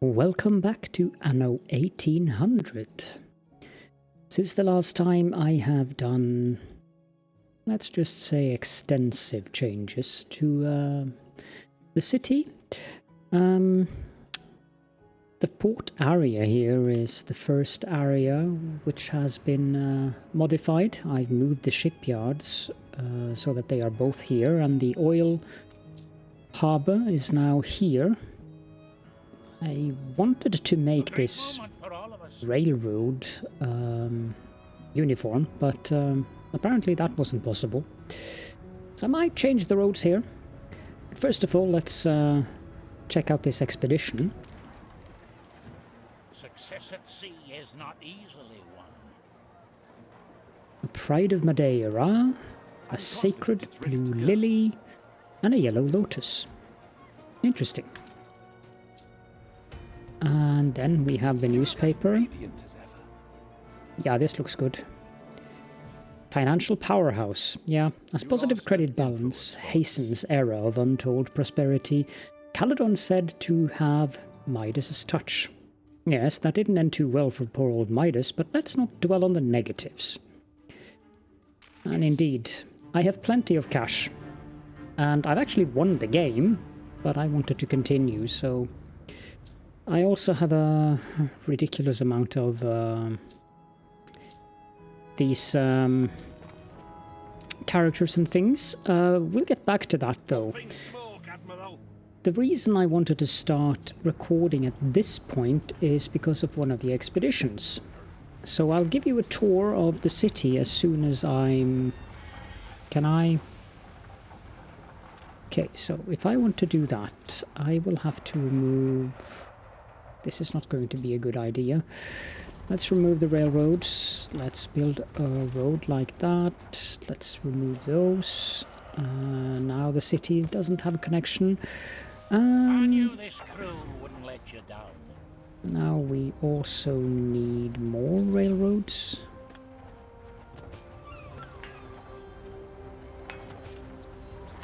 Welcome back to Anno 1800. Since the last time I have done, let's just say, extensive changes to the city. The port area here is the first area which has been modified. I've moved the shipyards so that they are both here, and the oil harbour is now here. I wanted to make this railroad uniform, but apparently that wasn't possible. So I might change the roads here. But first of all, let's check out this expedition. Success at sea is not easily won. A Pride of Madeira, a sacred blue lily, and a yellow lotus. Interesting. And then we have the newspaper. Yeah, this looks good. Financial powerhouse. Yeah, as positive credit balance hastens era of untold prosperity, Caledorn said to have Midas's touch. Yes, that didn't end too well for poor old Midas, but let's not dwell on the negatives. And indeed, I have plenty of cash. And I've actually won the game, but I wanted to continue, so I also have a ridiculous amount of these characters and things. We'll get back to that, though. The reason I wanted to start recording at this point is because of one of the expeditions. So I'll give you a tour of the city as soon as I'm... Can I... Okay, so if I want to do that, I will have to remove... This is not going to be a good idea. Let's remove the railroads. Let's build a road like that. Let's remove those. Now the city doesn't have a connection. I knew this crew wouldn't let you down. Now we also need more railroads.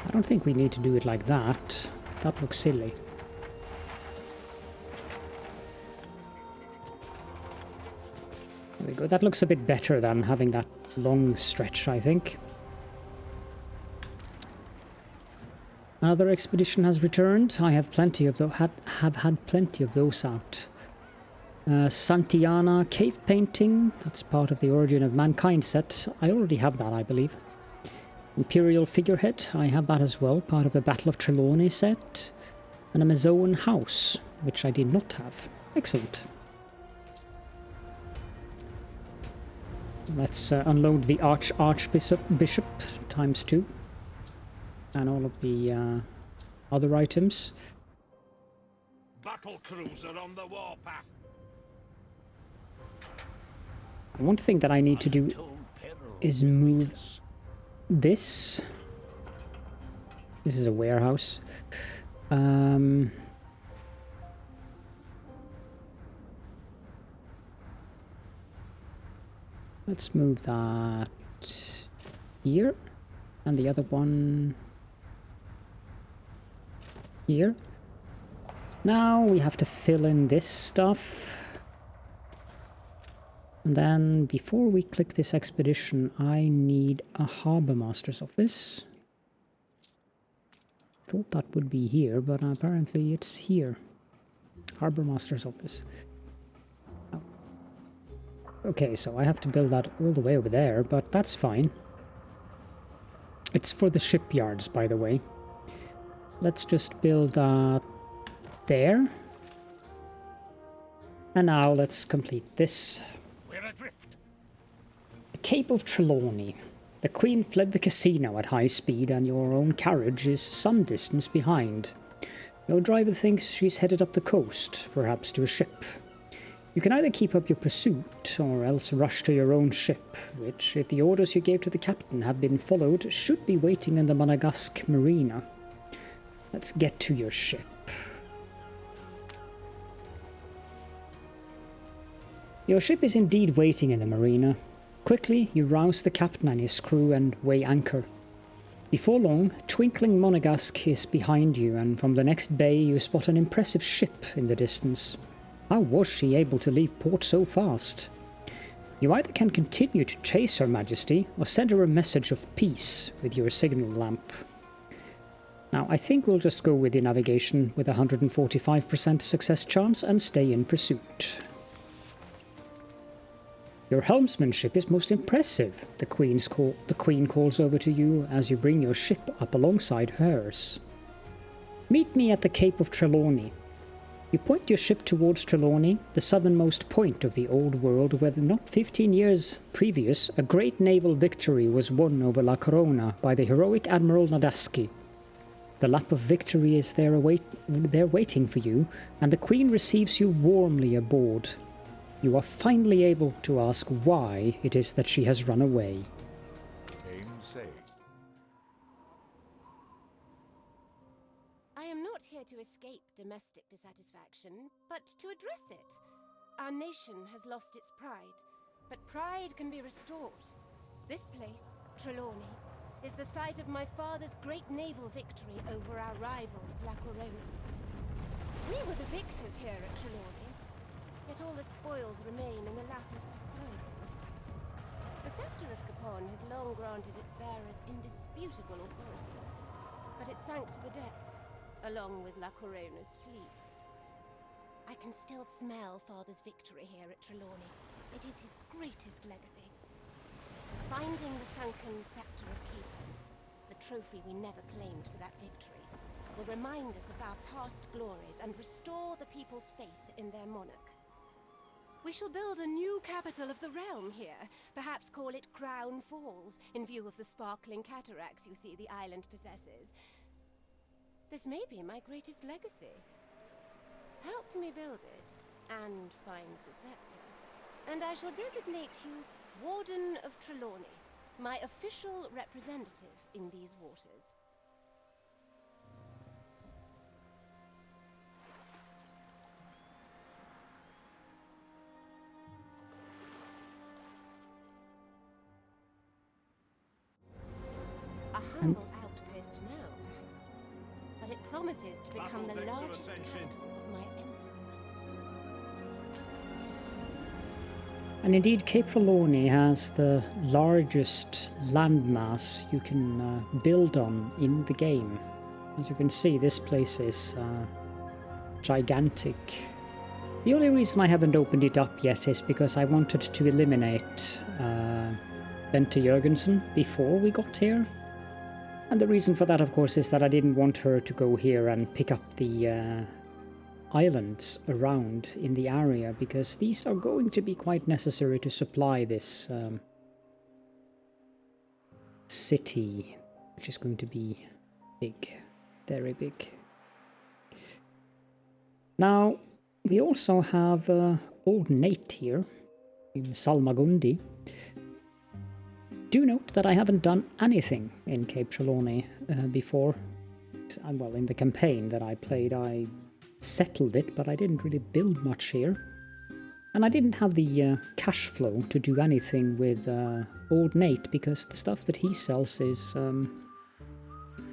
I don't think we need to do it like that. That looks silly. There we go. That looks a bit better than having that long stretch, I think. Another expedition has returned. I have plenty of have had plenty of those out. Santiana cave painting. That's part of the Origin of Mankind set. I already have that, I believe. Imperial figurehead. I have that as well. Part of the Battle of Trelawney set. And a Mazoan house, which I did not have. Excellent. Let's unload the Archbishop ×2 and all of the other items. Battle cruiser on the warpath. One thing that I need to do is move this. This is a warehouse. Let's move that here, and the other one here. Now we have to fill in this stuff. And then, before we click this expedition, I need a Harbour Master's office. Thought that would be here, but apparently it's here. Harbour Master's office. Okay, so I have to build that all the way over there, but that's fine. It's for the shipyards, by the way. Let's just build that there. And now let's complete this. We're adrift. The Cape of Trelawney. The Queen fled the casino at high speed, and your own carriage is some distance behind. Your driver thinks she's headed up the coast, perhaps to a ship. You can either keep up your pursuit, or else rush to your own ship, which, if the orders you gave to the captain have been followed, should be waiting in the Monegasque marina. Let's get to your ship. Your ship is indeed waiting in the marina. Quickly, you rouse the captain and his crew and weigh anchor. Before long, twinkling Monegasque is behind you, and from the next bay you spot an impressive ship in the distance. How was she able to leave port so fast? You either can continue to chase Her Majesty, or send her a message of peace with your signal lamp. Now, I think we'll just go with the navigation with a 145% success chance and stay in pursuit. Your helmsmanship is most impressive, the Queen calls over to you as you bring your ship up alongside hers. Meet me at the Cape of Trelawney. You point your ship towards Trelawney, the southernmost point of the old world where not 15 years previous a great naval victory was won over La Corona by the heroic Admiral Nadaski. The lap of victory is there waiting for you, and the Queen receives you warmly aboard. You are finally able to ask why it is that she has run away. I am not here to escape domestic dissatisfaction, but to address it. Our nation has lost its pride, but pride can be restored. This place, Trelawney, is the site of my father's great naval victory over our rivals, La Corona. We were the victors here at Trelawney, yet all the spoils remain in the lap of Poseidon. The scepter of Capon has long granted its bearers indisputable authority, but it sank to the depths, along with La Corona's fleet. I can still smell Father's victory here at Trelawney. It is his greatest legacy. Finding the sunken scepter of Capon, the trophy we never claimed for that victory, will remind us of our past glories and restore the people's faith in their monarch. We shall build a new capital of the realm here, perhaps call it Crown Falls, in view of the sparkling cataracts you see the island possesses. This may be my greatest legacy. Help me build it, and find the scepter, and I shall designate you Warden of Trelawney, my official representative in these waters. A humble outpost now, perhaps, but it promises to become the largest capital of my empire. And indeed, Cape Trelawney has the largest landmass you can build on in the game. As you can see, this place is gigantic. The only reason I haven't opened it up yet is because I wanted to eliminate Bente Jørgensen before we got here. And the reason for that, of course, is that I didn't want her to go here and pick up the islands around in the area, because these are going to be quite necessary to supply this city, which is going to be big, very big. Now, we also have Old Nate here in Salmagundi. Do note that I haven't done anything in Cape Trelawney before. Well, in the campaign that I played, I settled it, but I didn't really build much here. And I didn't have the cash flow to do anything with Old Nate, because the stuff that he sells is...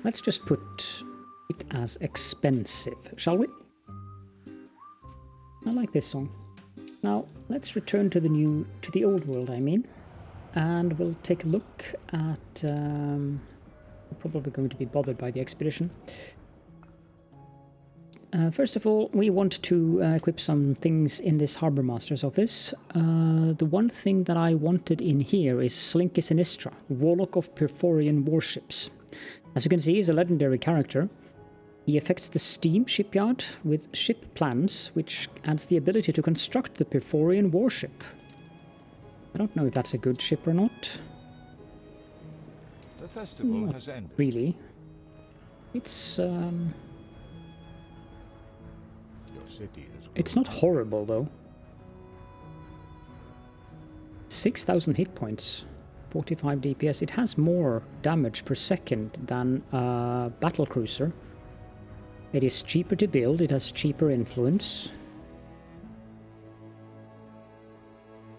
let's just put it as expensive, shall we? I like this song. Now, let's return to the old world, I mean. And we'll take a look at... we're probably going to be bothered by the expedition. First of all, we want to equip some things in this Harbour Master's office. The one thing that I wanted in here is Slinky Sinistra, Warlock of Perforian Warships. As you can see, he's a legendary character. He affects the steam shipyard with ship plans, which adds the ability to construct the Perforian warship. I don't know if that's a good ship or not. The festival has ended. Really. It's it's not horrible, though. 6,000 hit points, 45 DPS. It has more damage per second than a battlecruiser. It is cheaper to build, it has cheaper influence.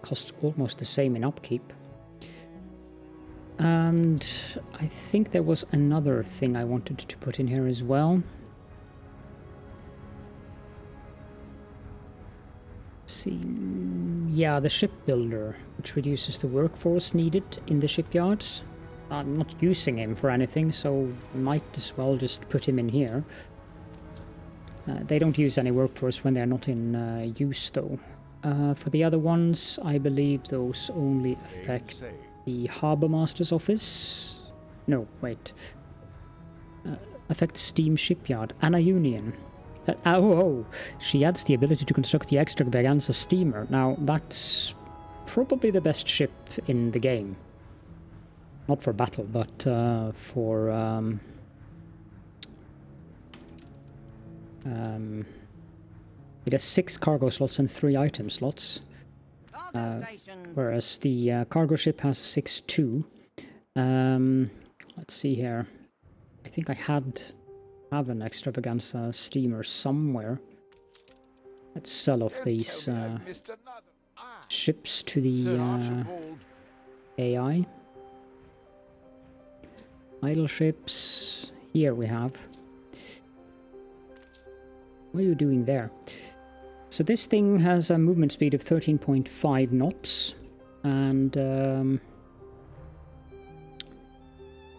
Costs almost the same in upkeep. And I think there was another thing I wanted to put in here as well. See, yeah, the shipbuilder, which reduces the workforce needed in the shipyards. I'm not using him for anything, so might as well just put him in here. They don't use any workforce when they're not in use, though. For the other ones, I believe those only affect the Harbour Master's office. No, wait. Affect Steam Shipyard. Anna Union. Oh, she adds the ability to construct the Extravaganza steamer. Now, that's probably the best ship in the game. Not for battle, but for... it has 6 cargo slots and 3 item slots. Whereas the cargo ship has 6 too. Let's see here. I think I have an Extravaganza steamer somewhere. Let's sell off these ships to the AI. Idle ships. Here we have. What are you doing there? So this thing has a movement speed of 13.5 knots, and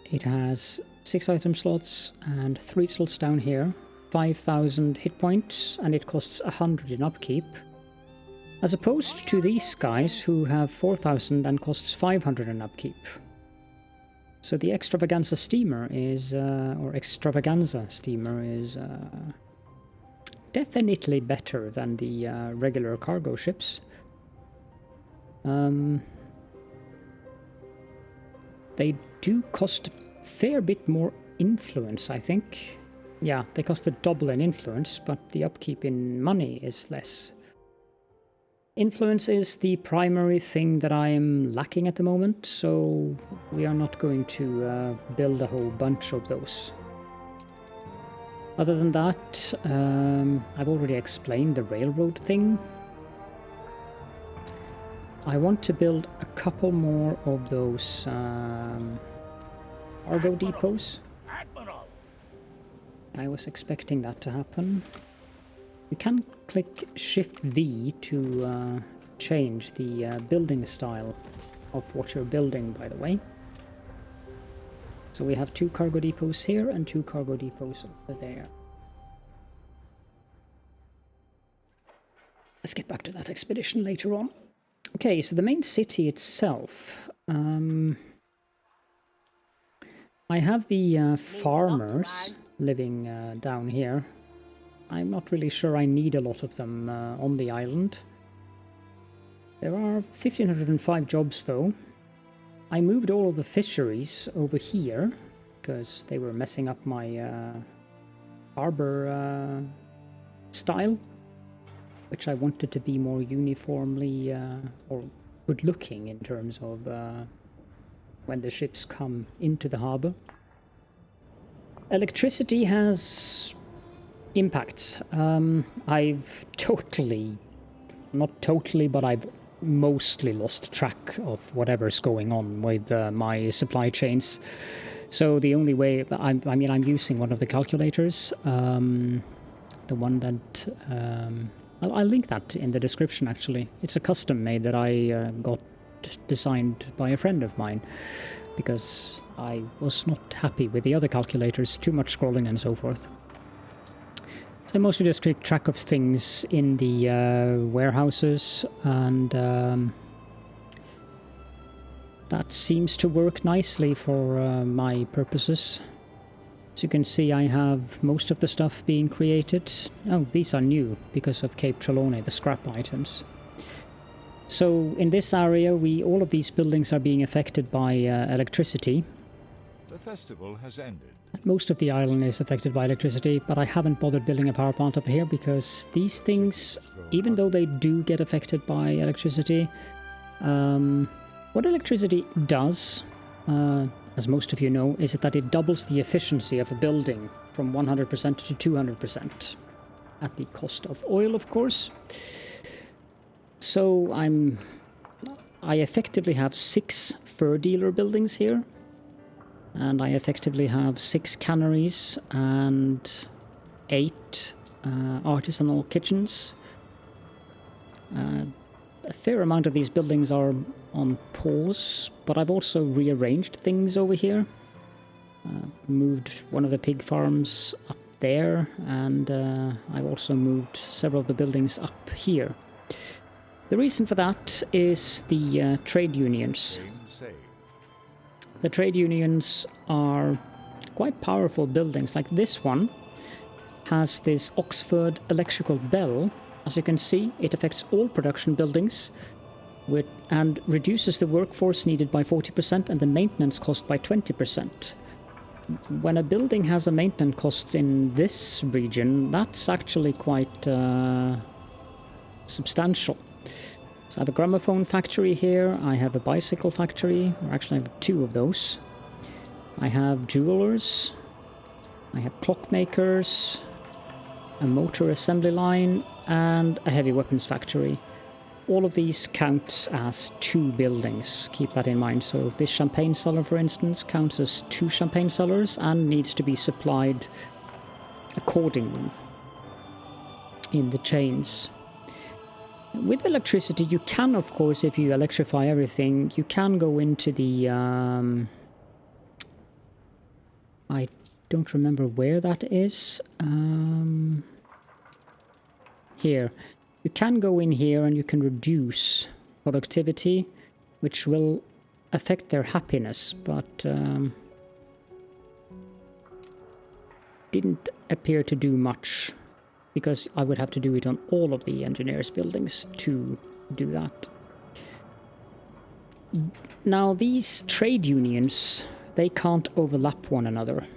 it has 6 item slots and 3 slots down here, 5,000 hit points, and it costs 100 in upkeep, as opposed to these guys who have 4,000 and costs 500 in upkeep. So the Extravaganza steamer is, definitely better than the regular cargo ships. They do cost a fair bit more influence, I think. Yeah, they cost a double in influence, but the upkeep in money is less. Influence is the primary thing that I am lacking at the moment, so we are not going to build a whole bunch of those. Other than that, I've already explained the railroad thing. I want to build a couple more of those cargo depots. I was expecting that to happen. You can click Shift V to change the building style of what you're building, by the way. So we have 2 cargo depots here and 2 cargo depots over there. Let's get back to that expedition later on. Okay, so the main city itself. I have the farmers living down here. I'm not really sure I need a lot of them on the island. There are 1,505 jobs though. I moved all of the fisheries over here because they were messing up my harbor style, which I wanted to be more uniformly or good looking in terms of when the ships come into the harbor. Electricity has impacts. I've not totally, but I've mostly lost track of whatever's going on with my supply chains. So the only way, I'm using one of the calculators, the one that, I'll link that in the description actually. It's a custom made that I got designed by a friend of mine, because I was not happy with the other calculators, too much scrolling and so forth. So I mostly just keep track of things in the warehouses, and that seems to work nicely for my purposes. As you can see, I have most of the stuff being created. Oh, these are new because of Cape Trelawney, the scrap items. So in this area, all of these buildings are being affected by electricity. The festival has ended. Most of the island is affected by electricity, but I haven't bothered building a power plant up here because these things, even though they do get affected by electricity, what electricity does, as most of you know, is that it doubles the efficiency of a building from 100% to 200%, at the cost of oil, of course. So I effectively have 6 fur dealer buildings here. And I effectively have 6 canneries and 8 artisanal kitchens. A fair amount of these buildings are on pause, but I've also rearranged things over here. Moved one of the pig farms up there, and I've also moved several of the buildings up here. The reason for that is the trade unions. The trade unions are quite powerful buildings. Like this one has this Oxford electrical bell. As you can see, it affects all production buildings and reduces the workforce needed by 40% and the maintenance cost by 20%. When a building has a maintenance cost in this region, that's actually quite substantial. So I have a gramophone factory here, I have a bicycle factory, or actually I have 2 of those. I have jewelers, I have clockmakers, a motor assembly line, and a heavy weapons factory. All of these counts as 2 buildings, keep that in mind. So this champagne cellar, for instance, counts as 2 champagne cellars and needs to be supplied accordingly in the chains. With electricity, you can, of course, if you electrify everything, you can go into the... I don't remember where that is. Here. You can go in here and you can reduce productivity, which will affect their happiness, but didn't appear to do much, because I would have to do it on all of the engineers' buildings to do that. Now, these trade unions, they can't overlap one another.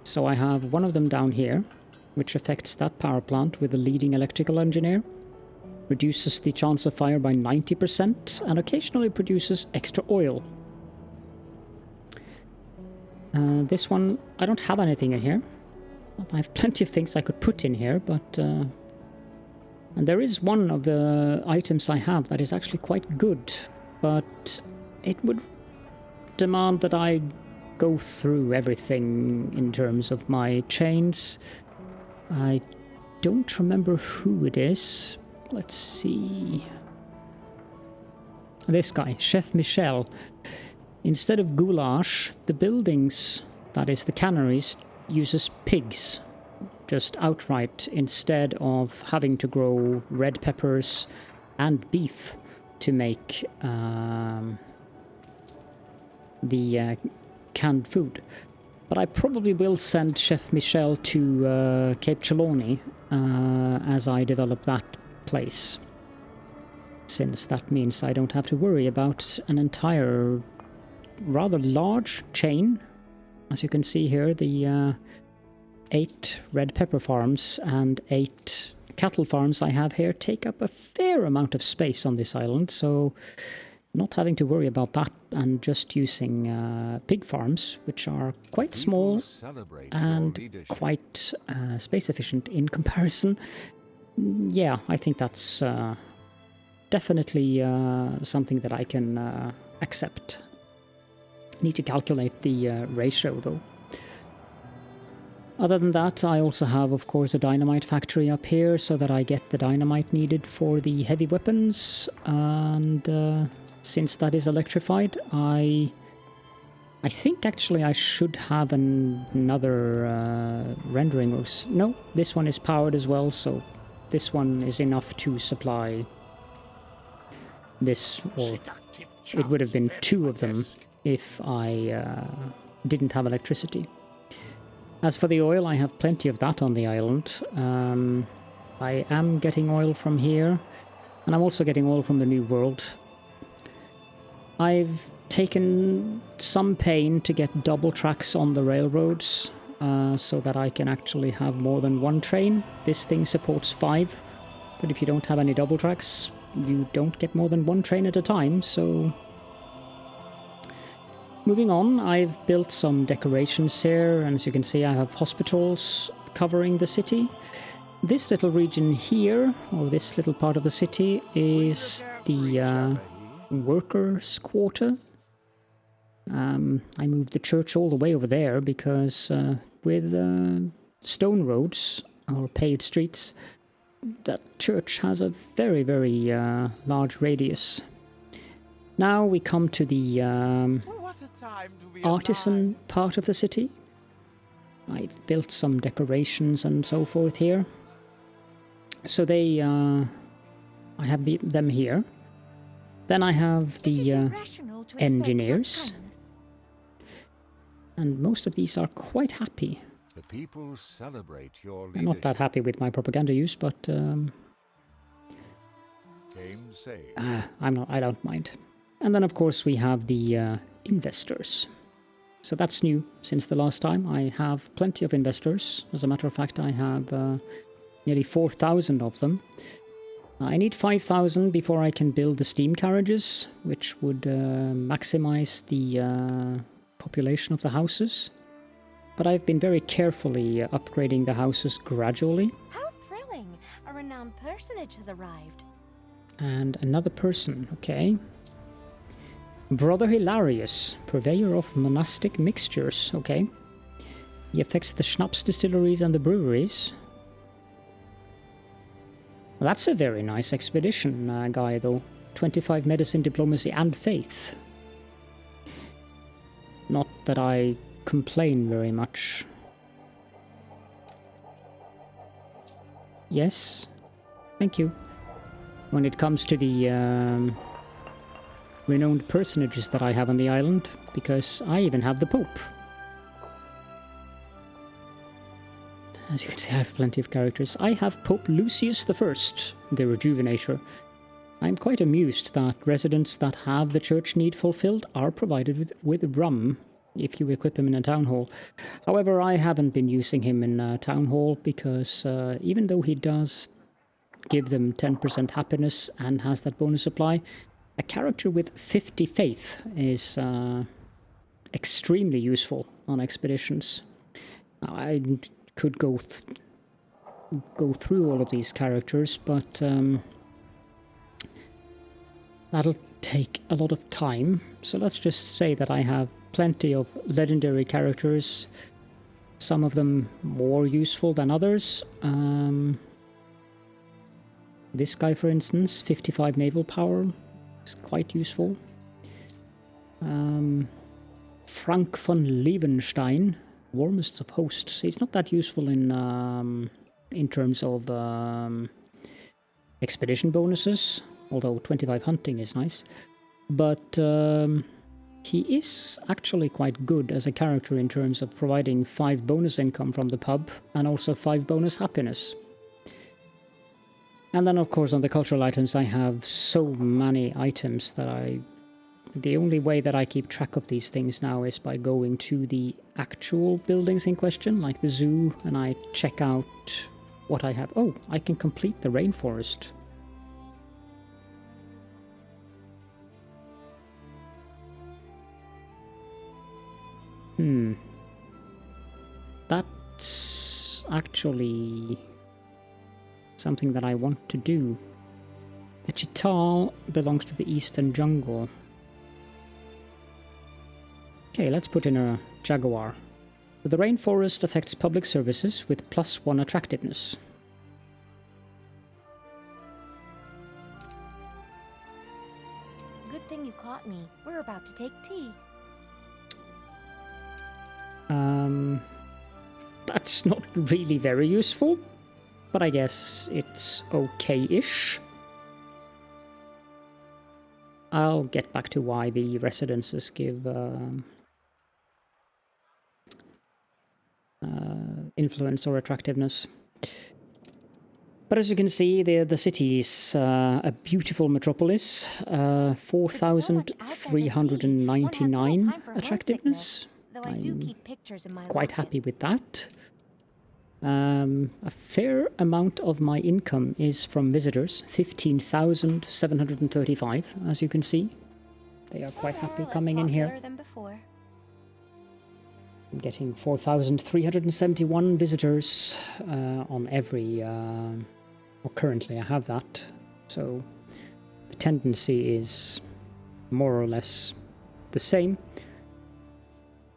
So I have one of them down here, which affects that power plant with a leading electrical engineer, reduces the chance of fire by 90%, and occasionally produces extra oil. This one, I don't have anything in here. I have plenty of things I could put in here, but... and there is one of the items I have that is actually quite good, but it would demand that I go through everything in terms of my chains. I don't remember who it is. Let's see. This guy, Chef Michel. Instead of goulash, the buildings, that is the canneries, uses pigs, just outright, instead of having to grow red peppers and beef to make the canned food. But I probably will send Chef Michel to Cape Trelawney as I develop that place, since that means I don't have to worry about an entire rather large chain. As you can see here, the 8 red pepper farms and 8 cattle farms I have here take up a fair amount of space on this island, so not having to worry about that and just using pig farms, which are quite small and quite space efficient in comparison. Yeah, I think that's definitely something that I can accept. Need to calculate the ratio though. Other than that, I also have, of course, a dynamite factory up here so that I get the dynamite needed for the heavy weapons, and since that is electrified, I think actually I should have another rendering room. No, this one is powered as well, so this one is enough to supply this, or it would have been 2 of them if I didn't have electricity. As for the oil, I have plenty of that on the island. I am getting oil from here, and I'm also getting oil from the New World. I've taken some pain to get double tracks on the railroads, so that I can actually have more than 1 train. This thing supports 5, but if you don't have any double tracks, you don't get more than 1 train at a time, so... Moving on, I've built some decorations here, and as you can see I have hospitals covering the city. This little region here, or this little part of the city, is the workers' quarter. I moved the church all the way over there because with stone roads or paved streets, that church has a very, very large radius. Now we come to the artisan part of the city. I've built some decorations and so forth here. So they, I have them here. Then I have the engineers. And most of these are quite happy. The people celebrate your leadership. I'm not that happy with my propaganda use, but Game saved. I don't mind. And then of course we have the investors. So that's new since the last time. I have plenty of investors. As a matter of fact, I have nearly 4,000 of them. I need 5,000 before I can build the steam carriages, which would maximize the population of the houses. But I've been very carefully upgrading the houses gradually. How thrilling! A renowned personage has arrived. And another person, okay. Brother Hilarious, purveyor of monastic mixtures, okay. He affects the schnapps distilleries and the breweries. Well, that's a very nice expedition guy, though. 25 medicine, diplomacy, and faith. Not that I complain very much. Yes, thank you. When it comes to the renowned personages that I have on the island, because I even have the Pope. As you can see, I have plenty of characters. I have Pope Lucius I, the Rejuvenator. I'm quite amused that residents that have the church need fulfilled are provided with rum if you equip him in a town hall. However, I haven't been using him in a town hall because even though he does give them 10% happiness and has that bonus supply, a character with 50 faith is extremely useful on expeditions. Now, I could go through all of these characters, but that'll take a lot of time. So let's just say that I have plenty of legendary characters, some of them more useful than others. This guy, for instance, 55 naval power, is quite useful. Frank von Liebenstein, warmest of hosts. He's not that useful in terms of expedition bonuses, although 25 hunting is nice. But he is actually quite good as a character in terms of providing 5 bonus income from the pub and also 5 bonus happiness. And then, of course, on the cultural items, I have so many items that the only way that I keep track of these things now is by going to the actual buildings in question, like the zoo, and I check out what I have. Oh, I can complete the rainforest. That's actually something that I want to do. The Chital belongs to the Eastern Jungle. Okay, let's put in a Jaguar. The rainforest affects public services with +1 attractiveness. Good thing you caught me. We're about to take tea. That's not really very useful, but I guess it's okay-ish. I'll get back to why the residences give influence or attractiveness. But as you can see, the city is a beautiful metropolis, 4,399 attractiveness. I'm quite happy with that. A fair amount of my income is from visitors, 15,735, as you can see. They are quite happy coming in here. I'm getting 4,371 visitors on every... well, currently I have that, so the tendency is more or less the same.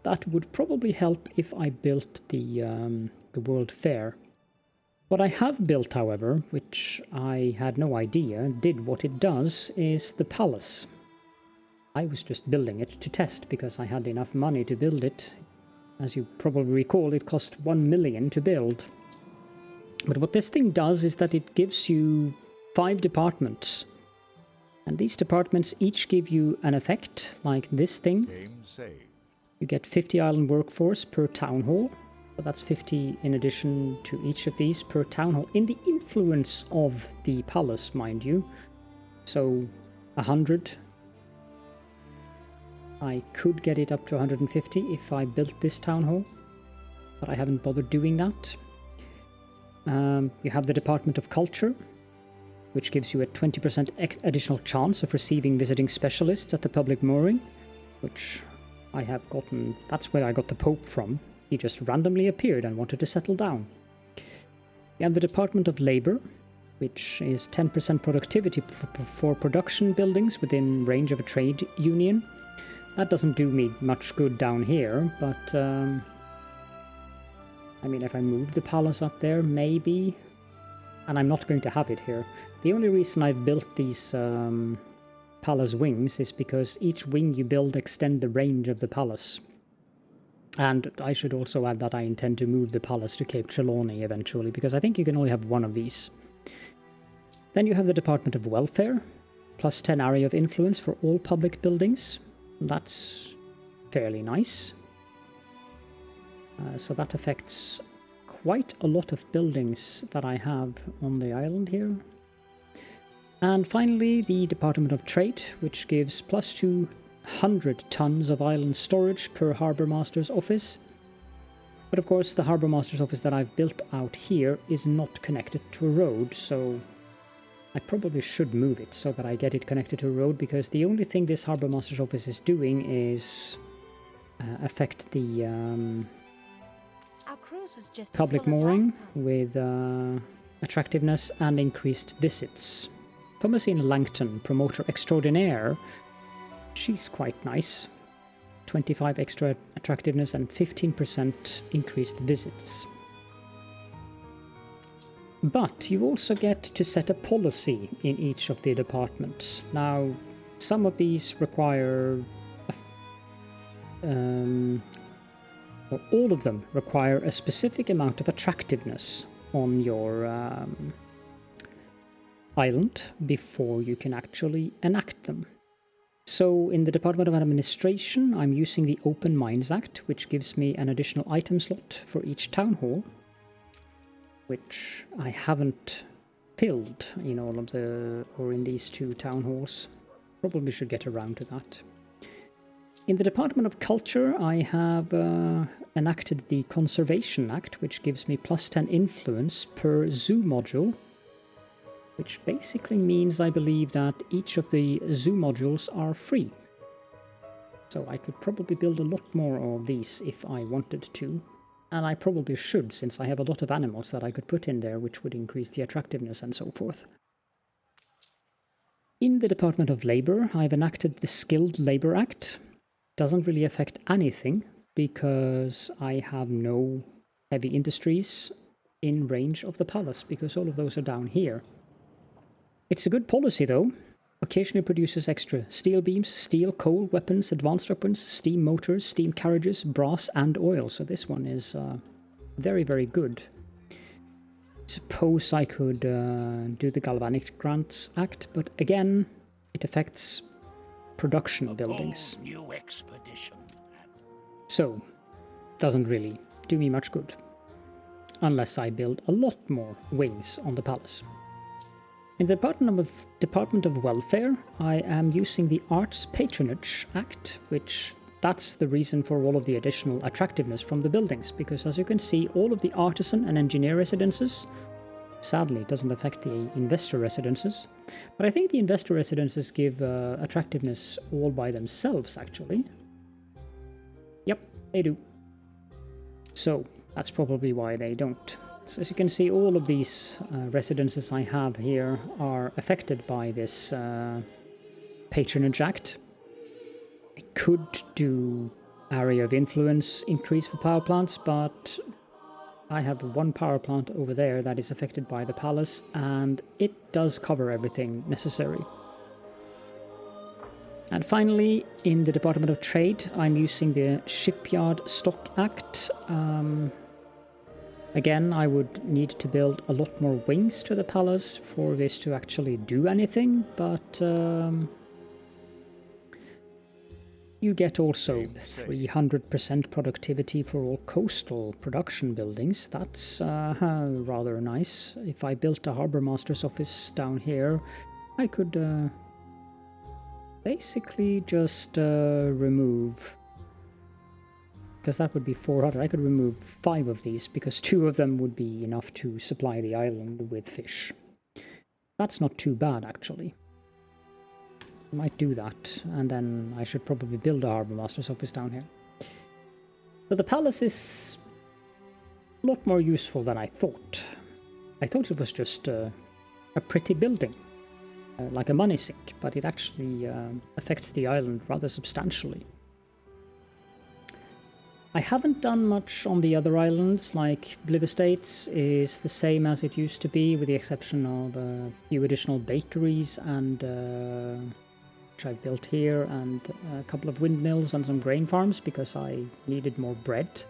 that would probably help if I built the World Fair. What I have built, however, which I had no idea did what it does, is the palace. I was just building it to test because I had enough money to build it. As you probably recall, it cost 1 million to build. But what this thing does is that it gives you 5 departments. And these departments each give you an effect, like this thing. Game saved. You get 50 island workforce per town hall. So that's 50 in addition to each of these per town hall. In the influence of the palace, mind you. So 100. I could get it up to 150 if I built this town hall, but I haven't bothered doing that. You have the Department of Culture, which gives you a 20% additional chance of receiving visiting specialists at the public mooring, which I have gotten. That's where I got the Pope from. He just randomly appeared and wanted to settle down. You have the Department of Labor, which is 10% productivity for production buildings within range of a trade union. That doesn't do me much good down here, but I mean, if I move the palace up there, maybe. And I'm not going to have it here. The only reason I've built these palace wings is because each wing you build extend the range of the palace. And I should also add that I intend to move the palace to Cape Trelawney eventually, because I think you can only have one of these. Then you have the Department of Welfare, plus 10 area of influence for all public buildings. That's fairly nice. So that affects quite a lot of buildings that I have on the island here. And finally, the Department of Trade, which gives plus 200 tons of island storage per Harbour Master's office. But of course, the Harbour Master's office that I've built out here is not connected to a road, so I probably should move it so that I get it connected to a road, because the only thing this Harbour Master's office is doing is affect the Our cruise was just public as full as mooring last time. with attractiveness and increased visits. Thomasine Langton, promoter extraordinaire, she's quite nice. 25 extra attractiveness and 15% increased visits. But you also get to set a policy in each of the departments. Now, some of these require, or all of them require a specific amount of attractiveness on your island before you can actually enact them. So in the Department of Administration, I'm using the Open Mines Act, which gives me an additional item slot for each town hall, which I haven't filled in all of the, or in these 2 town halls. Probably should get around to that. In the Department of Culture, I have enacted the Conservation Act, which gives me plus 10 influence per zoo module, which basically means, I believe, that each of the zoo modules are free. So I could probably build a lot more of these if I wanted to. And I probably should, since I have a lot of animals that I could put in there, which would increase the attractiveness and so forth. In the Department of Labor, I've enacted the Skilled Labor Act. Doesn't really affect anything, because I have no heavy industries in range of the palace, because all of those are down here. It's a good policy, though. Occasionally produces extra steel beams, steel, coal, weapons, advanced weapons, steam motors, steam carriages, brass, and oil. So this one is very, very good. Suppose I could do the Galvanic Grants Act, but again, it affects production buildings. New expedition. So, doesn't really do me much good. Unless I build a lot more wings on the palace. In the Department of Welfare, I am using the Arts Patronage Act, which that's the reason for all of the additional attractiveness from the buildings, because as you can see, all of the artisan and engineer residences, sadly it doesn't affect the investor residences, but I think the investor residences give attractiveness all by themselves, actually. Yep, they do. So that's probably why they don't. So as you can see, all of these residences I have here are affected by this Patronage Act. I could do area of influence increase for power plants, but I have one power plant over there that is affected by the palace, and it does cover everything necessary. And finally, in the Department of Trade, I'm using the Shipyard Stock Act. Again, I would need to build a lot more wings to the palace for this to actually do anything, but you get also 300% productivity for all coastal production buildings. That's rather nice. If I built a Harbour Master's office down here, I could basically just remove... because that would be 400. I could remove 5 of these, because 2 of them would be enough to supply the island with fish. That's not too bad, actually. I might do that, and then I should probably build a Harbour Master's office down here. So the palace is a lot more useful than I thought. I thought it was just a pretty building, like a money sink, but it actually affects the island rather substantially. I haven't done much on the other islands, like Bliv Estates is the same as it used to be, with the exception of a few additional bakeries and which I've built here, and a couple of windmills and some grain farms because I needed more bread.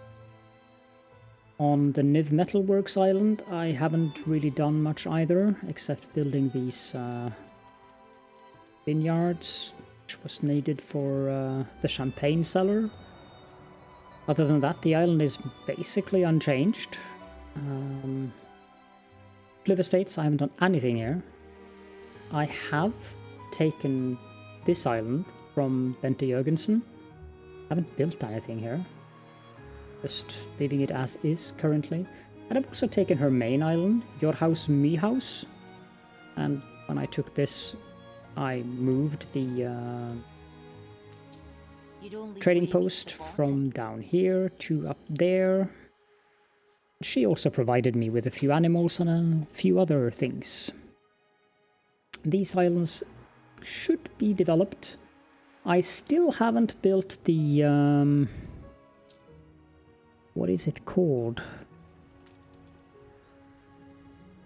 On the Niv Metalworks island, I haven't really done much either, except building these vineyards, which was needed for the champagne cellar. Other than that, the island is basically unchanged. Bliv Estates, I haven't done anything here. I have taken this island from Bente Jørgensen. I haven't built anything here. Just leaving it as is currently. And I've also taken her main island, Your House, Me House. And when I took this, I moved the trading post from down here to up there. She also provided me with a few animals and a few other things. These islands should be developed. I still haven't built the what is it called?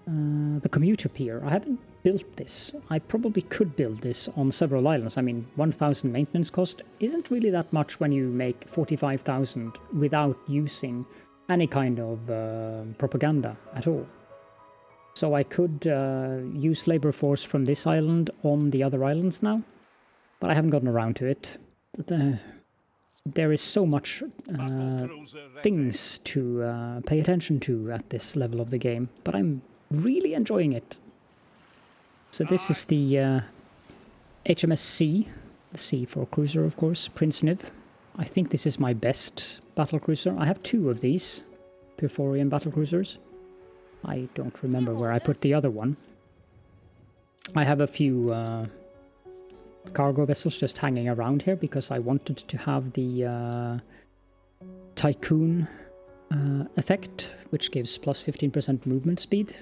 The commuter pier. I haven't built this. I probably could build this on several islands. I mean, 1,000 maintenance cost isn't really that much when you make 45,000 without using any kind of propaganda at all. So I could use labor force from this island on the other islands now, but I haven't gotten around to it. There is so much things to pay attention to at this level of the game, but I'm really enjoying it. So this is the HMS C, the C for cruiser, of course, Prince Niv. I think this is my best battle cruiser. I have 2 of these Perforian battle cruisers. I don't remember where I put the other one. I have a few cargo vessels just hanging around here because I wanted to have the Tycoon effect, which gives plus 15% movement speed.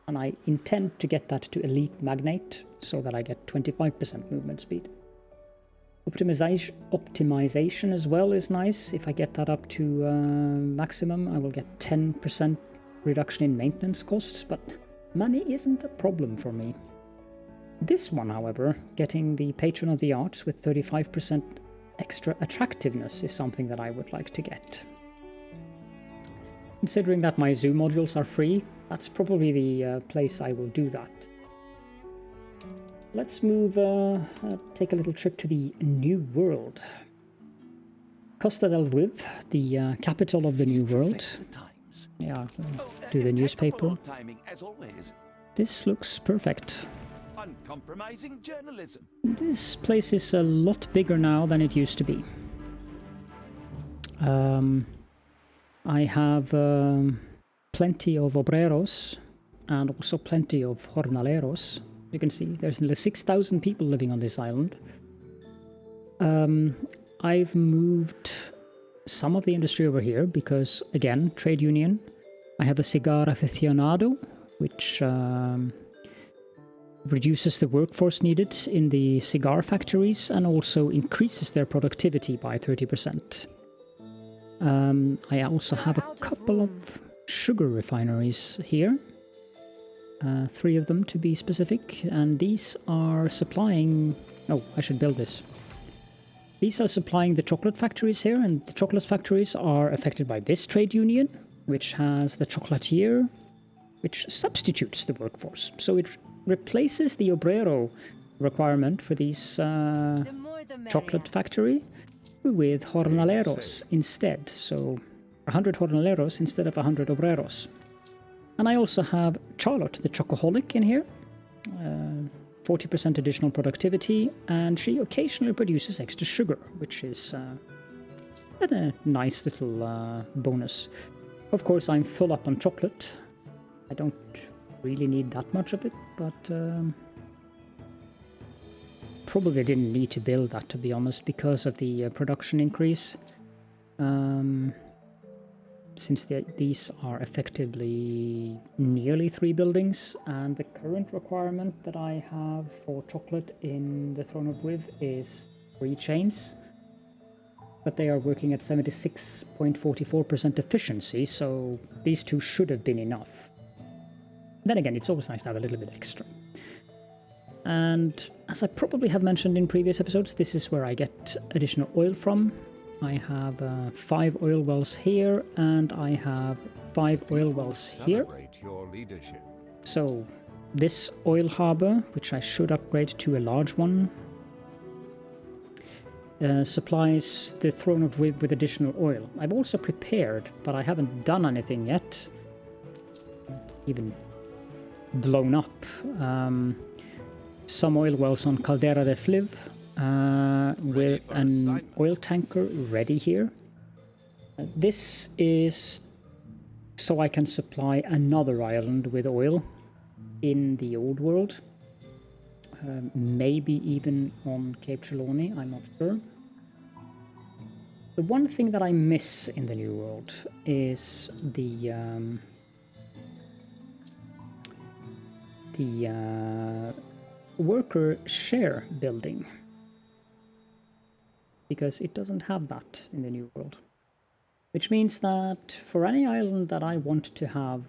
And I intend to get that to Elite Magnate, so that I get 25% movement speed. Optimization as well is nice. If I get that up to maximum, I will get 10% reduction in maintenance costs, but money isn't a problem for me. This one, however, getting the Patron of the Arts with 35% extra attractiveness is something that I would like to get. Considering that my zoo modules are free, that's probably the place I will do that. Let's move, take a little trip to the New World. Costa del Viv, the capital of the New World. Yeah, do the newspaper. This looks perfect. Uncompromising journalism. This place is a lot bigger now than it used to be. I have plenty of obreros and also plenty of jornaleros. You can see there's nearly 6,000 people living on this island. I've moved some of the industry over here because, again, trade union. I have a cigar aficionado, which reduces the workforce needed in the cigar factories and also increases their productivity by 30%. I also have a couple of sugar refineries here. 3 of them to be specific, and these are supplying... Oh, I should build this. These are supplying the chocolate factories here, and the chocolate factories are affected by this trade union, which has the chocolatier, which substitutes the workforce. So it replaces the obrero requirement for these chocolate factory with jornaleros instead. So 100 jornaleros instead of 100 obreros. And I also have Charlotte, the chocoholic, in here. 40% additional productivity, and she occasionally produces extra sugar, which is a nice little bonus. Of course, I'm full up on chocolate. I don't really need that much of it, but probably didn't need to build that, to be honest, because of the production increase. Since these are effectively nearly 3 buildings, and the current requirement that I have for chocolate in the Throne of Wiv is 3 chains, but they are working at 76.44% efficiency, so these 2 should have been enough. Then again, it's always nice to have a little bit extra. And as I probably have mentioned in previous episodes, this is where I get additional oil from. I have 5 oil wells here, and I have 5 oil wells here. So this oil harbor, which I should upgrade to a large one, supplies the Throne of Wiv with additional oil. I've also prepared, but I haven't done anything yet. Even blown up. Some oil wells on Caldera de Fliv. With an oil tanker ready here. This is so I can supply another island with oil in the old world. Maybe even on Cape Trelawney, I'm not sure. The one thing that I miss in the new world is the worker share building. Because it doesn't have that in the new world. Which means that for any island that I want to have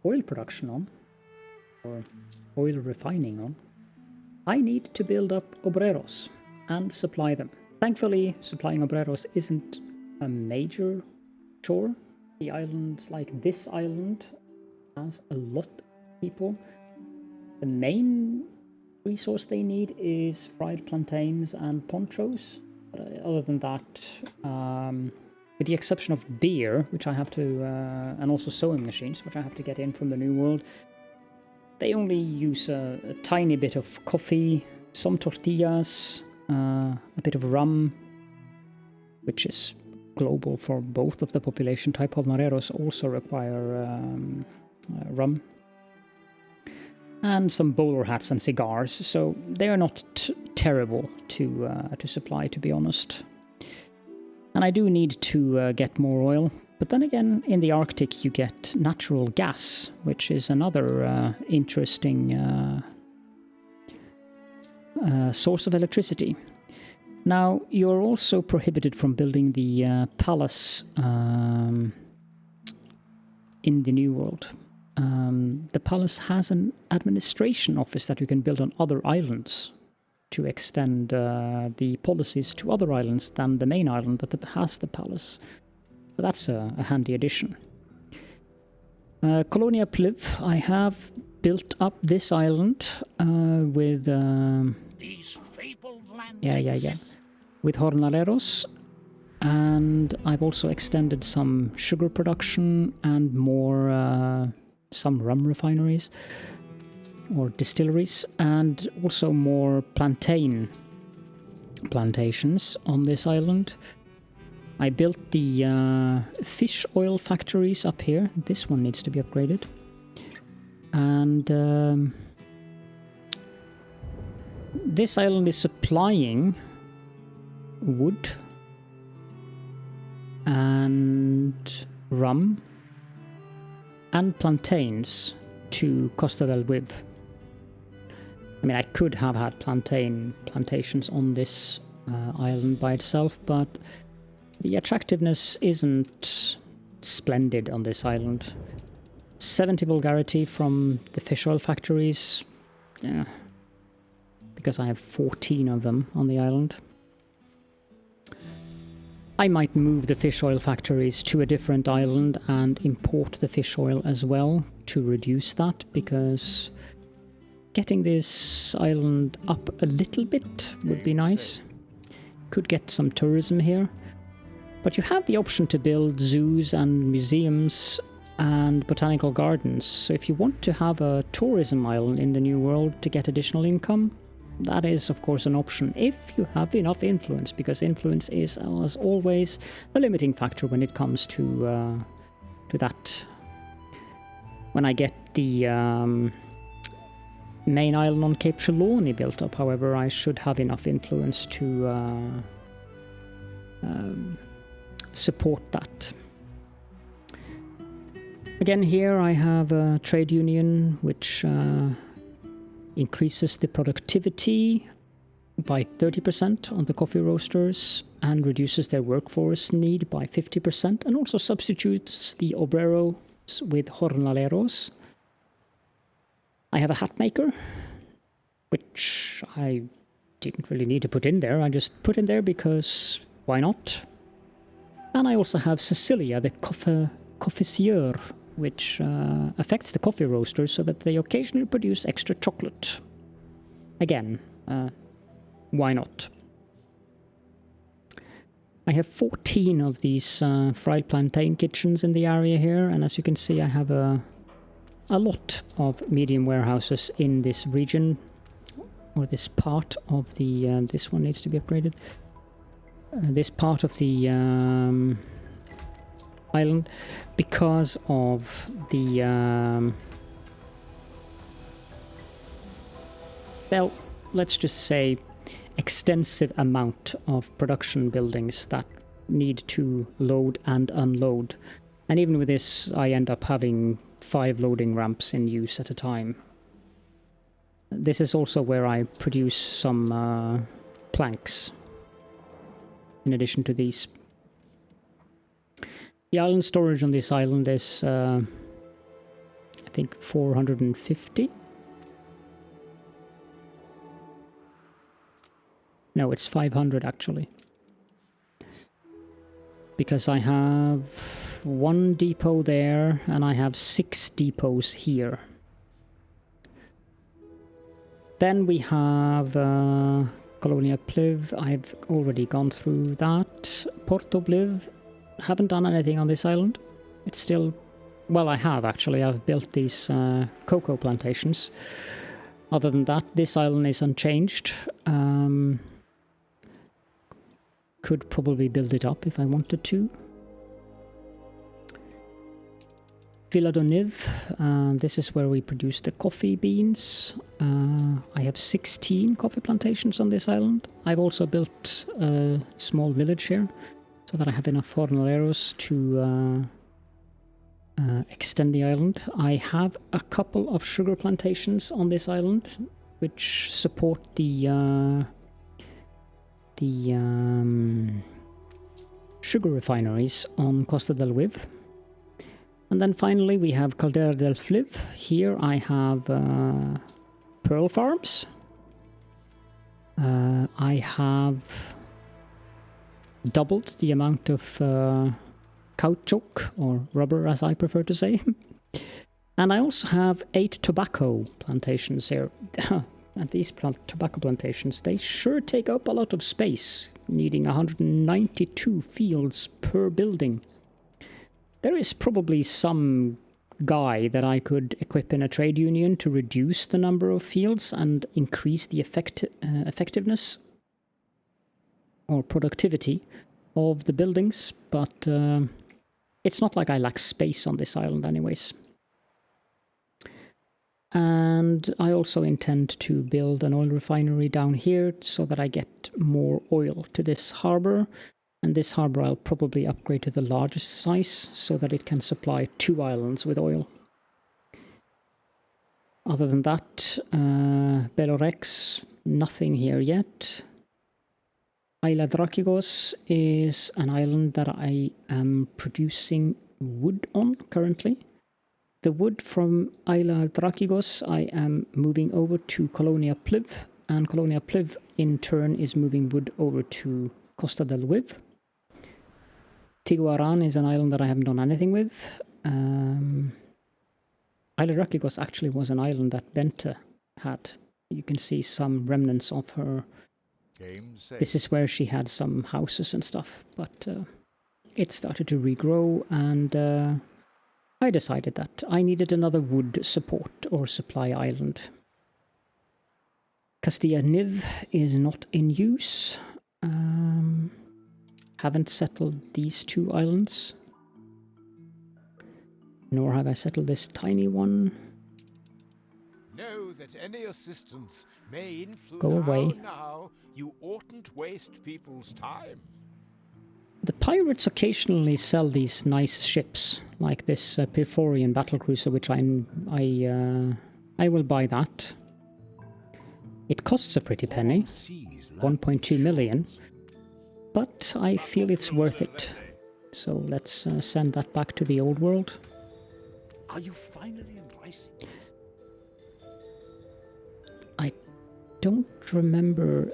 oil production on, or oil refining on, I need to build up obreros and supply them. Thankfully, supplying obreros isn't a major chore. The islands like this island has a lot of people. The main resource they need is fried plantains and ponchos. But other than that, with the exception of beer, which I have to, and also sewing machines, which I have to get in from the New World, they only use a tiny bit of coffee, some tortillas, a bit of rum, which is global for both of the population type. Jornaleros also require rum. And some bowler hats and cigars, so they are not terrible to supply, to be honest. And I do need to get more oil, but then again, in the Arctic you get natural gas, which is another interesting source of electricity. Now, you're also prohibited from building the palace in the New World. The palace has an administration office that you can build on other islands to extend the policies to other islands than the main island that has the palace. So that's a handy addition. Colonia Pliv, I have built up this island with... These fabled lands with jornaleros. And I've also extended some sugar production and more... some rum refineries or distilleries, and also more plantations on this island. I built the fish oil factories up here. This one needs to be upgraded. And this island is supplying wood and rum and plantains to Costa del Wiv. I mean, I could have had plantations on this island by itself, but the attractiveness isn't splendid on this island. 70 vulgarity from the fish oil factories, yeah, because I have 14 of them on the island. I might move the fish oil factories to a different island and import the fish oil as well to reduce that, because getting this island up a little bit would be nice. Could get some tourism here. But you have the option to build zoos and museums and botanical gardens. So if you want to have a tourism island in the New World to get additional income, that is of course an option if you have enough influence, because influence is, as always, a limiting factor when it comes to that. When I get the main island on Cape Trelawney built up, however, I should have enough influence to support that. Again, here I have a trade union which increases the productivity by 30% on the coffee roasters and reduces their workforce need by 50%, and also substitutes the obreros with jornaleros. I have a hat maker, which I didn't really need to put in there. I just put in there because why not? And I also have Cecilia, the confissieur, which affects the coffee roasters so that they occasionally produce extra chocolate. Again, why not? I have 14 of these fried plantain kitchens in the area here, and as you can see I have a lot of medium warehouses in this region, or this part of the... this one needs to be upgraded. This part of the island, because of the well, let's just say extensive amount of production buildings that need to load and unload. And even with this I end up having 5 loading ramps in use at a time. This is also where I produce some planks in addition to these. The island storage on this island is, I think, 450. No, it's 500 actually. Because I have 1 depot there, and I have 6 depots here. Then we have Colonia Pliv. I've already gone through that. Porto Pliv. Haven't done anything on this island. It's still... well, I have actually. I've built these cocoa plantations. Other than that, this island is unchanged. Could probably build it up if I wanted to. Villa d'Oniv. This is where we produce the coffee beans. I have 16 coffee plantations on this island. I've also built a small village here, so that I have enough jornaleros to extend the island. I have a couple of sugar plantations on this island, which support the sugar refineries on Costa del Viv. And then finally we have Caldera del Fliv. Here I have pearl farms. I have doubled the amount of caoutchouc, or rubber as I prefer to say. And I also have 8 tobacco plantations here. And these tobacco plantations, they sure take up a lot of space, needing 192 fields per building. There is probably some guy that I could equip in a trade union to reduce the number of fields and increase the effectiveness or productivity of the buildings, but it's not like I lack space on this island anyways. And I also intend to build an oil refinery down here so that I get more oil to this harbour. And this harbour I'll probably upgrade to the largest size so that it can supply 2 islands with oil. Other than that, Belorex, nothing here yet. Isla Drakigos is an island that I am producing wood on currently. The wood from Isla Drakigos I am moving over to Colonia Pliv, and Colonia Pliv in turn is moving wood over to Costa del Wiv. Tiguaran is an island that I haven't done anything with. Isla Drakigos actually was an island that Bente had. You can see some remnants of her. This is where she had some houses and stuff, but it started to regrow, and I decided that I needed another wood support or supply island. Castilla Niv is not in use. Haven't settled these two islands. Nor have I settled this tiny one. Know that any assistance may influence. Go away. Now, you oughtn't waste people's time. The pirates occasionally sell these nice ships, like this Perforian battlecruiser, which I will buy that. It costs a pretty penny, 1.2 million, but I feel it's worth it. So let's send that back to the old world. Are you finally embracing? I don't remember.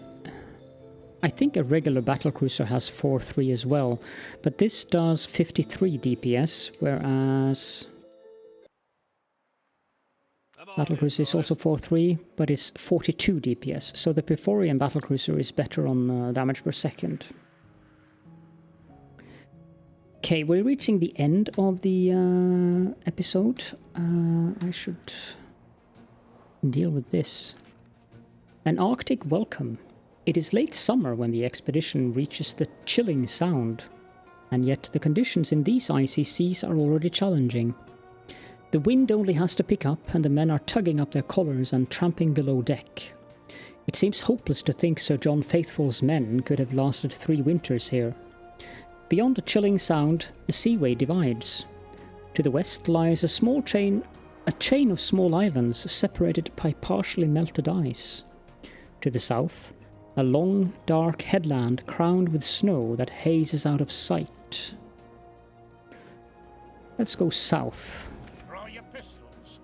I think a regular battlecruiser has 4.3 as well, but this does 53 DPS, whereas battlecruiser is also 4.3, but it's 42 DPS, so the Perforian battlecruiser is better on damage per second. Okay, we're reaching the end of the episode. I should deal with this. An Arctic welcome. It is late summer when the expedition reaches the chilling sound, and yet the conditions in these icy seas are already challenging. The wind only has to pick up, and the men are tugging up their collars and tramping below deck. It seems hopeless to think Sir John Faithful's men could have lasted 3 winters here. Beyond the chilling sound, the seaway divides. To the west lies a chain of small islands separated by partially melted ice. To the south, a long, dark headland crowned with snow that hazes out of sight. Let's go south. Draw your pistols.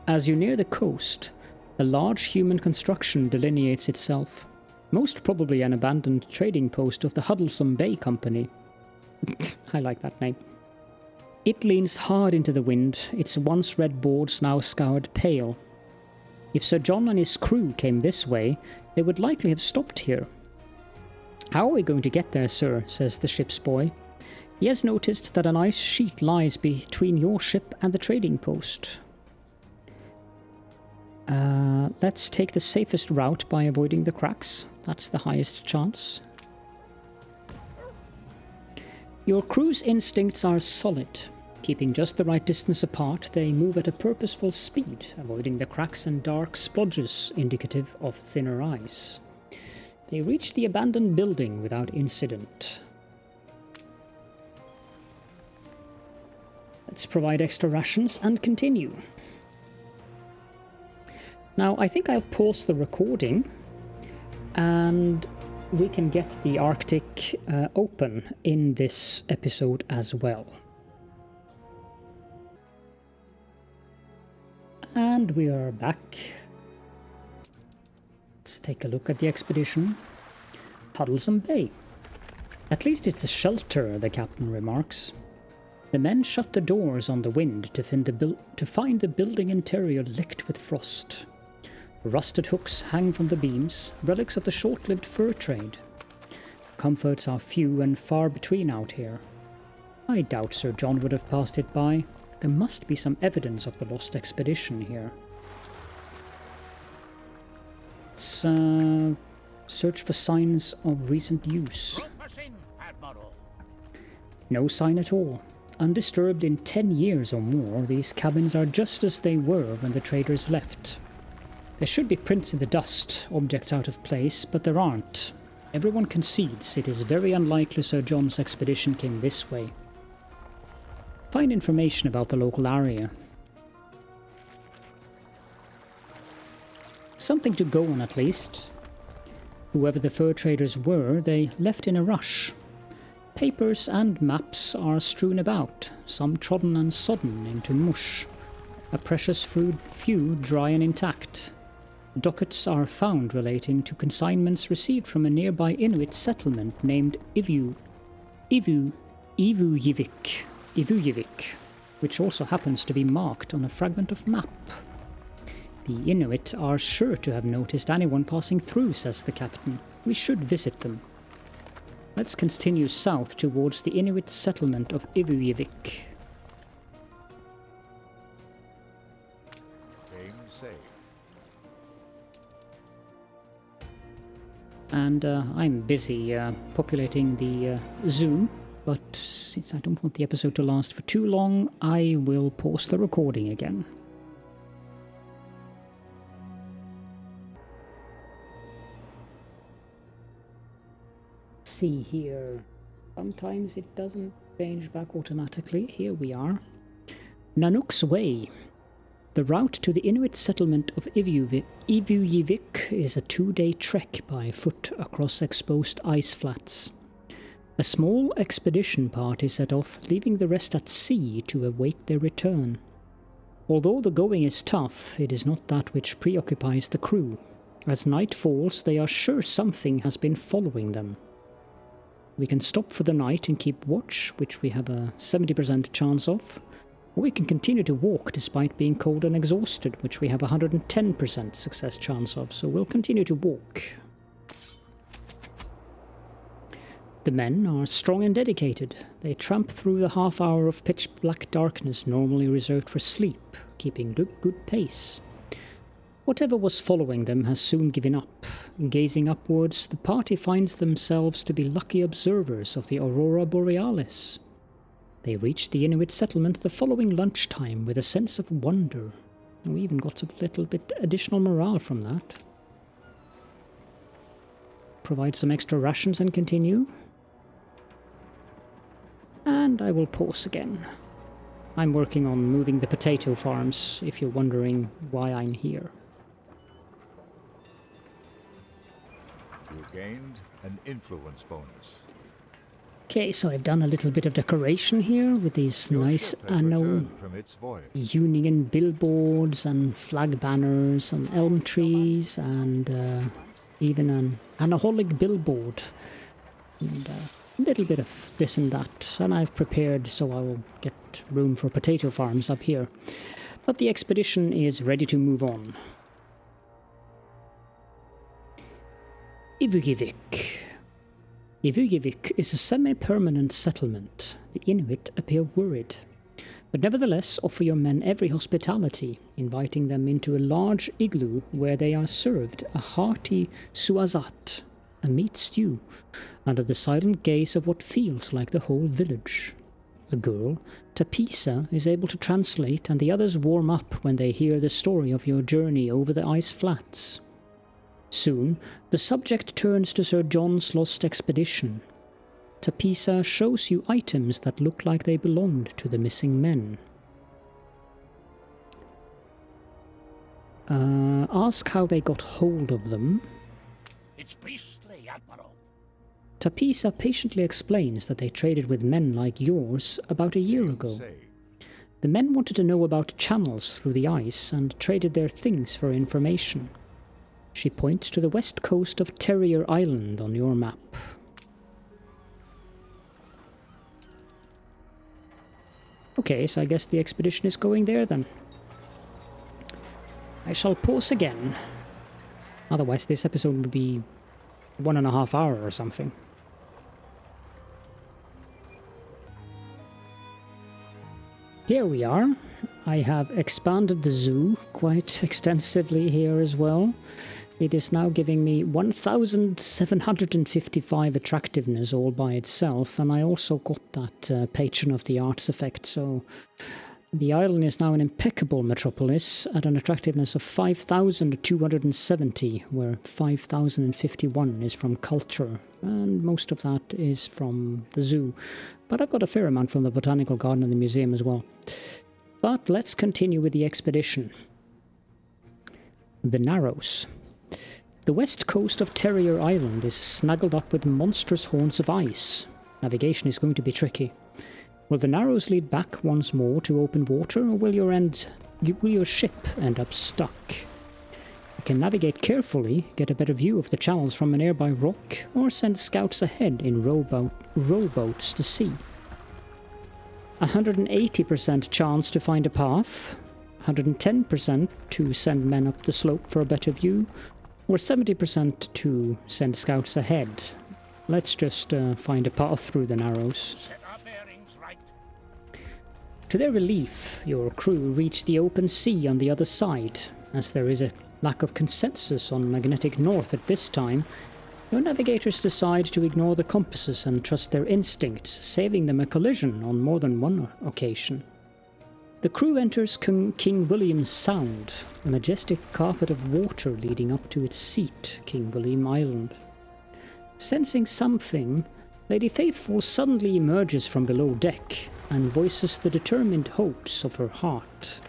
As you near the coast, a large human construction delineates itself. Most probably an abandoned trading post of the Huddlesome Bay Company. I like that name. It leans hard into the wind, its once red boards now scoured pale. If Sir John and his crew came this way, they would likely have stopped here. "How are we going to get there, sir?" says the ship's boy. He has noticed that an ice sheet lies between your ship and the trading post. Let's take the safest route by avoiding the cracks. That's the highest chance. Your crew's instincts are solid. Keeping just the right distance apart, they move at a purposeful speed, avoiding the cracks and dark splodges indicative of thinner ice. They reach the abandoned building without incident. Let's provide extra rations and continue. Now, I think I'll pause the recording and we can get the Arctic open in this episode as well. And we are back. Let's take a look at the expedition. Huddlesome Bay. At least it's a shelter, the captain remarks. The men shut the doors on the wind to find the building interior licked with frost. Rusted hooks hang from the beams, relics of the short-lived fur trade. Comforts are few and far between out here. I doubt Sir John would have passed it by. There must be some evidence of the lost expedition here. Let's search for signs of recent use. Group us in, Admiral. No sign at all. Undisturbed in 10 years or more, these cabins are just as they were when the traders left. There should be prints in the dust, objects out of place, but there aren't. Everyone concedes it is very unlikely Sir John's expedition came this way. Find information about the local area. something to go on at least. Whoever the fur traders were, they left in a rush. Papers and maps are strewn about, some trodden and sodden into mush. A precious few dry and intact. Dockets are found relating to consignments received from a nearby Inuit settlement named Ivujivik, which also happens to be marked on a fragment of map. The Inuit are sure to have noticed anyone passing through, says the captain. We should visit them. Let's continue south towards the Inuit settlement of Ivujivik. Game saved. And I'm busy populating the zoo, but since I don't want the episode to last for too long, I will pause the recording again. See here. Sometimes it doesn't change back automatically. Here we are. Nanuk's Way. The route to the Inuit settlement of Ivujivik is a 2-day trek by foot across exposed ice flats. A small expedition party set off, leaving the rest at sea to await their return. Although the going is tough, it is not that which preoccupies the crew. As night falls, they are sure something has been following them. We can stop for the night and keep watch, which we have a 70% chance of. Or we can continue to walk despite being cold and exhausted, which we have a 110% success chance of, so we'll continue to walk. The men are strong and dedicated. They tramp through the half hour of pitch-black darkness normally reserved for sleep, keeping good pace. Whatever was following them has soon given up. Gazing upwards, the party finds themselves to be lucky observers of the Aurora Borealis. They reach the Inuit settlement the following lunchtime with a sense of wonder. We even got a little bit additional morale from that. Provide some extra rations and continue. And I will pause again. I'm working on moving the potato farms, if you're wondering why I'm here. You gained an influence bonus. Okay, so I've done a little bit of decoration here with these Your nice ship has Anno returned from its voyage. Union billboards and flag banners and elm trees and even an anaholic billboard and a little bit of this and that. And I've prepared so I will get room for potato farms up here. But the expedition is ready to move on. Ivujivik. Ivujivik is a semi-permanent settlement. The Inuit appear worried, but nevertheless offer your men every hospitality, inviting them into a large igloo where they are served a hearty suazat, a meat stew, under the silent gaze of what feels like the whole village. A girl, Tapisa, is able to translate, and the others warm up when they hear the story of your journey over the ice flats. Soon, the subject turns to Sir John's lost expedition. Tapisa shows you items that look like they belonged to the missing men. Ask how they got hold of them. It's beastly, Admiral. Tapisa patiently explains that they traded with men like yours about a year ago. The men wanted to know about channels through the ice and traded their things for information. She points to the west coast of Terrier Island on your map. Okay, so I guess the expedition is going there then. I shall pause again. Otherwise this episode would be 1.5 hours or something. Here we are. I have expanded the zoo quite extensively here as well. It is now giving me 1,755 attractiveness all by itself, and I also got that Patron of the Arts effect, so the island is now an impeccable metropolis at an attractiveness of 5,270, where 5,051 is from culture, and most of that is from the zoo. But I've got a fair amount from the botanical garden and the museum as well. But let's continue with the expedition. The Narrows. The west coast of Terrier Island is snuggled up with monstrous horns of ice. Navigation is going to be tricky. Will the Narrows lead back once more to open water, or will your ship end up stuck? You can navigate carefully, get a better view of the channels from a nearby rock, or send scouts ahead in rowboats to sea. 180% chance to find a path, 110% to send men up the slope for a better view, or 70% to send scouts ahead. Let's just find a path through the Narrows. Set our bearings right. To their relief, your crew reach the open sea on the other side. As there is a lack of consensus on magnetic north at this time, your navigators decide to ignore the compasses and trust their instincts, saving them a collision on more than one occasion. The crew enters King William Sound, a majestic carpet of water leading up to its seat, King William Island. Sensing something, Lady Faithful suddenly emerges from below deck and voices the determined hopes of her heart.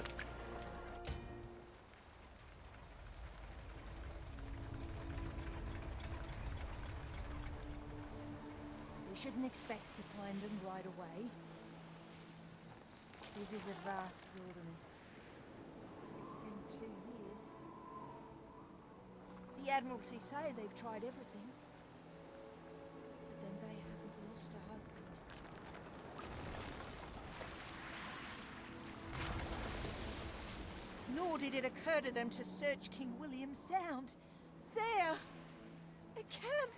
We shouldn't expect to find them right away. This is a vast wilderness. It's been 2 years. The Admiralty say they've tried everything. But then they haven't lost a husband. Nor did it occur to them to search King William Sound. There! A camp!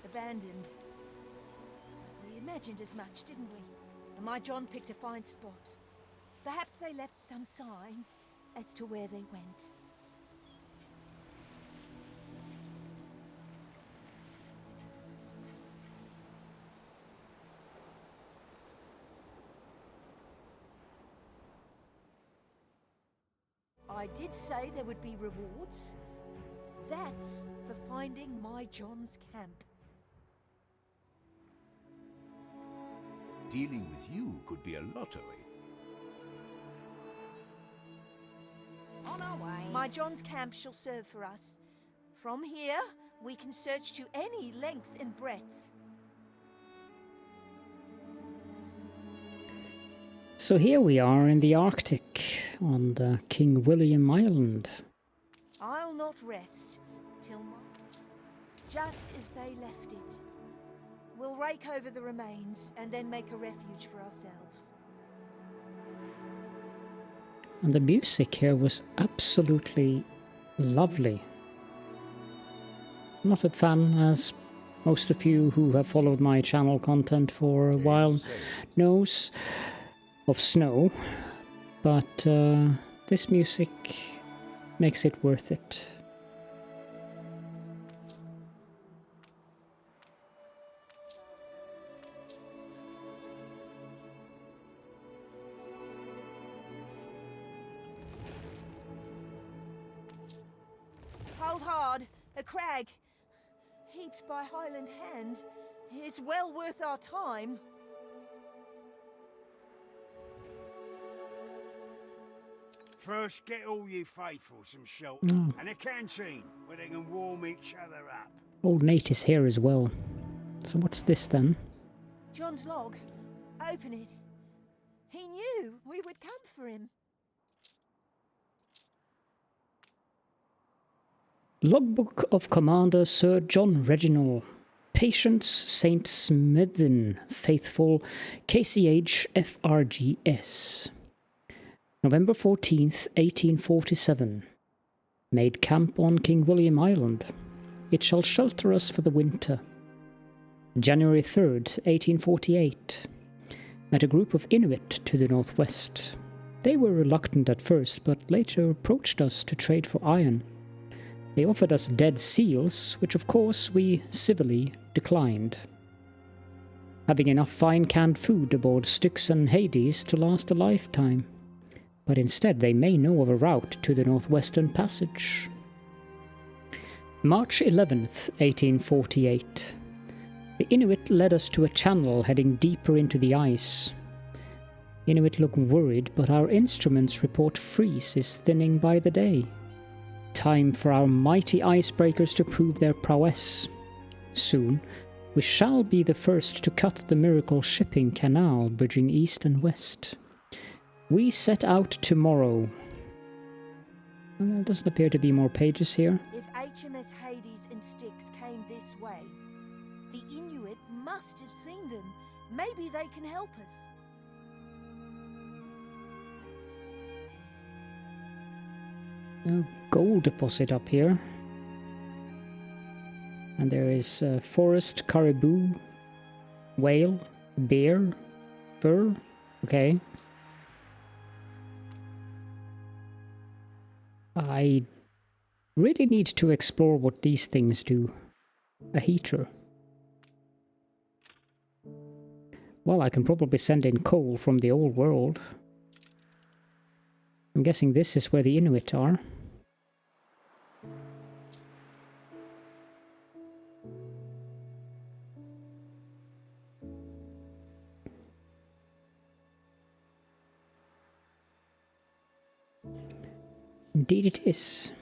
Abandoned. We imagined as much, didn't we? And my John picked a fine spot. Perhaps they left some sign as to where they went. I did say there would be rewards. That's for finding my John's camp. Dealing with you could be a lottery. On our way. My John's camp shall serve for us. From here, we can search to any length and breadth. So here we are in the Arctic, on the King William Island. I'll not rest till just as they left it. We'll rake over the remains and then make a refuge for ourselves. And the music here was absolutely lovely. Not a fan, as most of you who have followed my channel content for a while knows, of snow, but this music makes it worth it. Hold hard, a crag, heaped by Highland hand, is well worth our time. First, get all you faithful some shelter and a canteen where they can warm each other up. Old Nate is here as well. So what's this then? John's log. Open it. He knew we would come for him. Logbook of Commander Sir John Reginald. Patience St. Smithyn, faithful, KCH FRGS. November 14th, 1847. Made camp on King William Island. It shall shelter us for the winter. January 3rd, 1848. Met a group of Inuit to the northwest. They were reluctant at first, but later approached us to trade for iron. They offered us dead seals, which of course we civilly declined. Having enough fine canned food aboard Styx and Hades to last a lifetime. But instead they may know of a route to the Northwestern Passage. March 11th, 1848. The Inuit led us to a channel heading deeper into the ice. Inuit look worried, but our instruments report freeze is thinning by the day. Time for our mighty icebreakers to prove their prowess. Soon, we shall be the first to cut the miracle shipping canal bridging east and west. We set out tomorrow. Well, there doesn't appear to be more pages here. If HMS Hades and Styx came this way, the Inuit must have seen them. Maybe they can help us. A gold deposit up here. And there is forest, caribou, whale, bear, fur. Okay. I really need to explore what these things do. A heater. Well, I can probably send in coal from the old world. I'm guessing this is where the Inuit are. Indeed it is.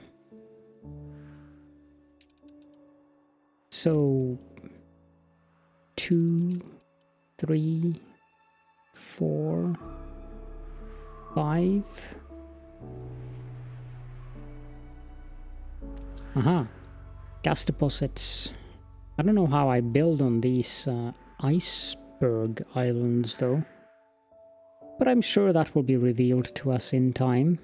So 2, 3, 4, 5. Aha. Gas deposits. I don't know how I build on these iceberg islands though. But I'm sure that will be revealed to us in time.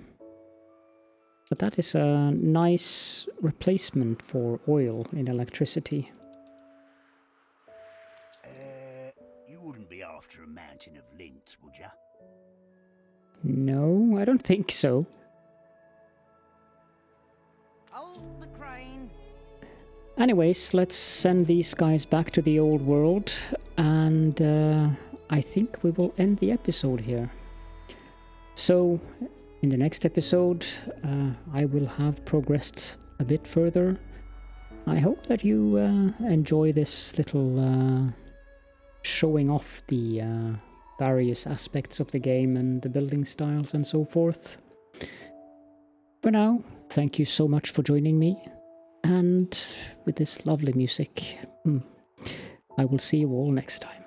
But that is a nice replacement for oil in electricity. You wouldn't be after a mountain of lints, would ya? No, I don't think so. Hold the crane. Anyways, let's send these guys back to the old world, and I think we will end the episode here. So, in the next episode, I will have progressed a bit further. I hope that you enjoy this little showing off the various aspects of the game and the building styles and so forth. For now, thank you so much for joining me, and with this lovely music, I will see you all next time.